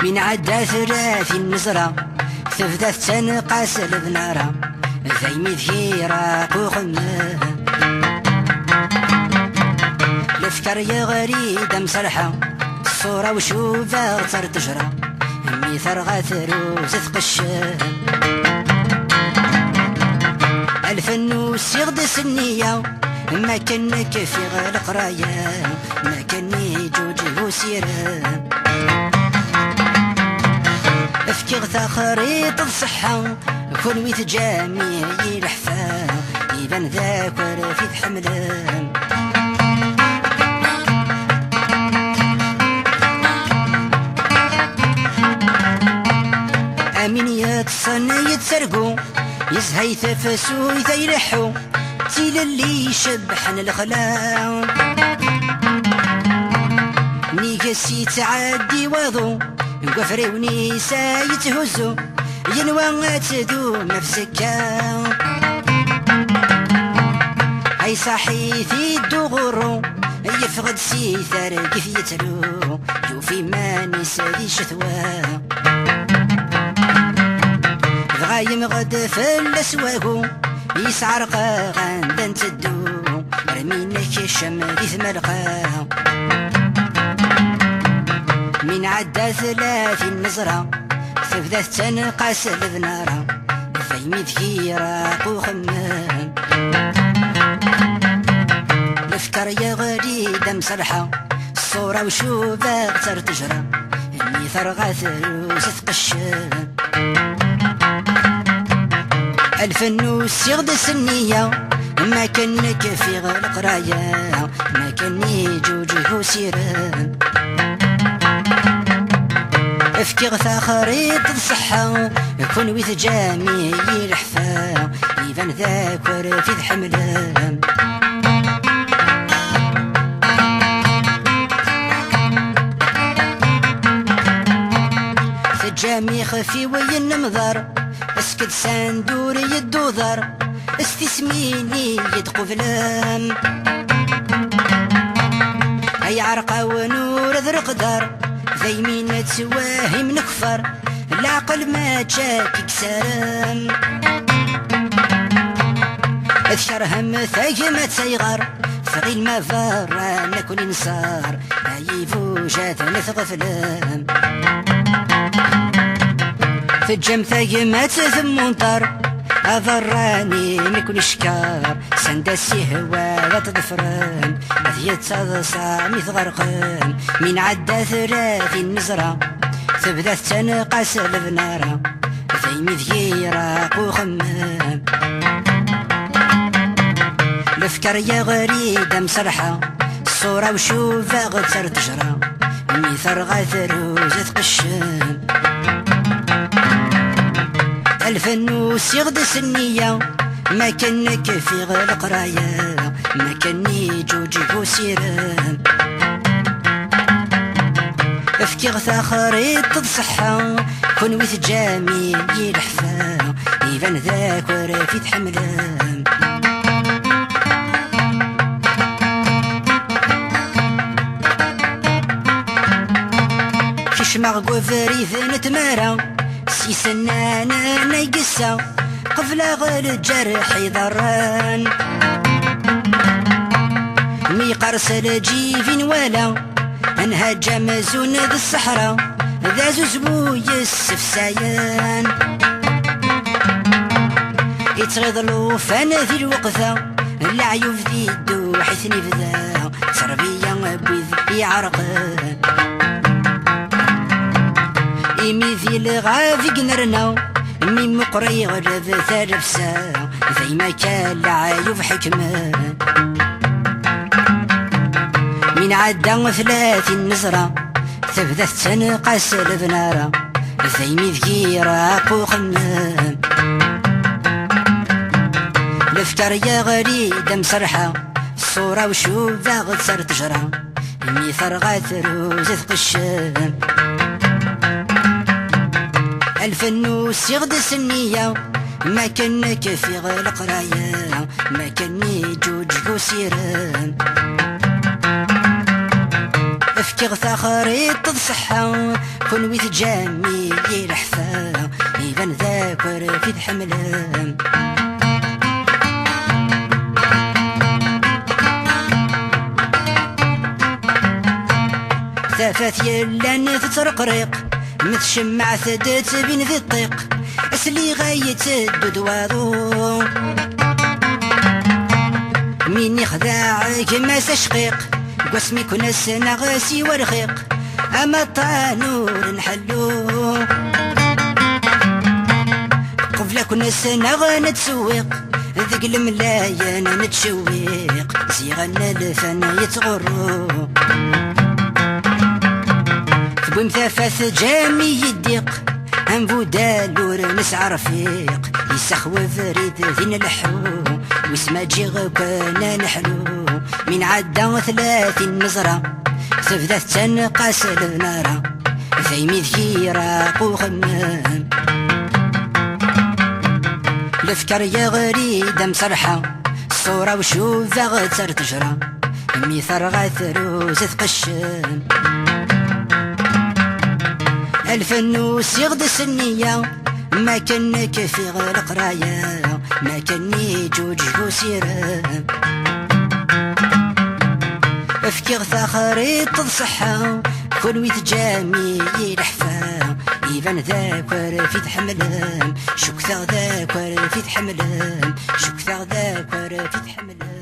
من عدى 30 نزرة تبدا تنقاس البنارة ذي مذهيرة وخمام الافكار يغريد مسرحة الصورة وشوفها غتر تجرى امي ثرغى ثروز تقشام الفن وسيغدس النية ما كانك في غير القراية ما كان جوجه وسيرام افكيغ خريطة الصحة كون ويت جامع يلحفا يبان ذاك ورفيد حملان امين يتصنى يتسرقو يزهي تفسو يذيلحو تيل اللي يشبحن الخلاو نيكسي تعدي وضو وقفري ونيسا يتهزو ينوى تدو نفسكا هاي صحيثي الدغرو يفقد سيثار كيف يتلو يوفي ما نسادي شثوى غايم غد في الاسواقو يسعرقا غندا تدو رمينك الشمالي ثملقا من عدى 30 نزرة تبدا تنقاس البنارة فيمي ذكيرة وخمام الافكار يا غريدة مسرحة الصورة وشوفها غتر تجرى اني ثرغى ثروز تقشام الفن وسيغدس النية ما كانك في غير القراية ما كان جوجه وسيران افكيغ خريطة الصحة يكون ويث جامع يلحفا يبان ذاك ورفيد حملان في الجامع خفي وين مضار اسكت ساندور يدوذر استسميني يدقفلام اي عرقة ونور ذر قدر ذي مين تواهم نكفر العقل ما جاك كسرام اذكر هم ثاقمة تيغر ثقيل ما فرا نكون انصار عيفو جاثنا ثغفلام في الجم ثاقمة ثمونطر أضراني نكون شكار سندسي هوا لا تضفران أثيت تضصامي ثغرقان من عدى 30 نزرة تبدا تنقاس البنارة في مذيرة وخمام الافكار يا غريدة مسرحة الصورة وشوفها غتر تجرى مي ثرغى ثروز تقشام الفن وسيغدس النية ما كانك في غير القراية ما كاني جوجه وسيران افكيغ خريطة الصحة كون ويث جامع يلحفا يبان ذاك ورفيد حملان كيش مغقوف ريث نتمارا سيسنانا نيقسا قفل غير الجرح يضران مي قرص الجيفين ولا انهج مزون ذي الصحراء ذا زوزبو يسفسايان يتغضلو فانا ذي الوقفة العيوف ذي الدو حيثني بذا تربية بوذ يعرقان إمي ذي الغافي قنرنا مي مقري غرب ثرفسا ذي ما كان العيوف حكمة من عدى 30 نزرة تبدا تنقاس البنارة ذي مي ذكيرة وخمام الافكار يا غريدة مسرحة الصورة وشوفها غتر تجرى اني ثرغى ثروز تقشام الفن وسيغدس النية ما كانك في غلق رايا ما كاني جوج قوسيرا افكي غثا خريط صحة كون ويت جامي يلحفا يبان ذاكر في الحملة ثافات يلان تترقريق متشمع ثدت بين ذي الطيق اسلي غايت الدودواضو مين يخدعك ما سشقيق قسمي كنا السنة غاسي ورخيق اما طانور نحلو قبل كنا السنة غنتسويق ذق الملايا نتشويق زيغنا الفن يتغرو بمثافث جامي يديق انبو دالور نسعى رفيق يسخوى فريد ذين الحو واسما جيغ كنا نحلو من عدا 30 نزرة تبدا تنقاس النارة ثيمي ذكي راقو خمام الافكار يغريد مسرحة الصورة وشوفها غتر تجرى ميثر غاثروز تقشم الفنوس يغدس النية ما كانك في غلق رايا ما كاني جوج قوسيرا افكي غثا خريط صحة كون ويت جامي يلحفا يبان ذاكر في تحملان شكثا ذاكر في تحملان شكثا ذاكر في تحملان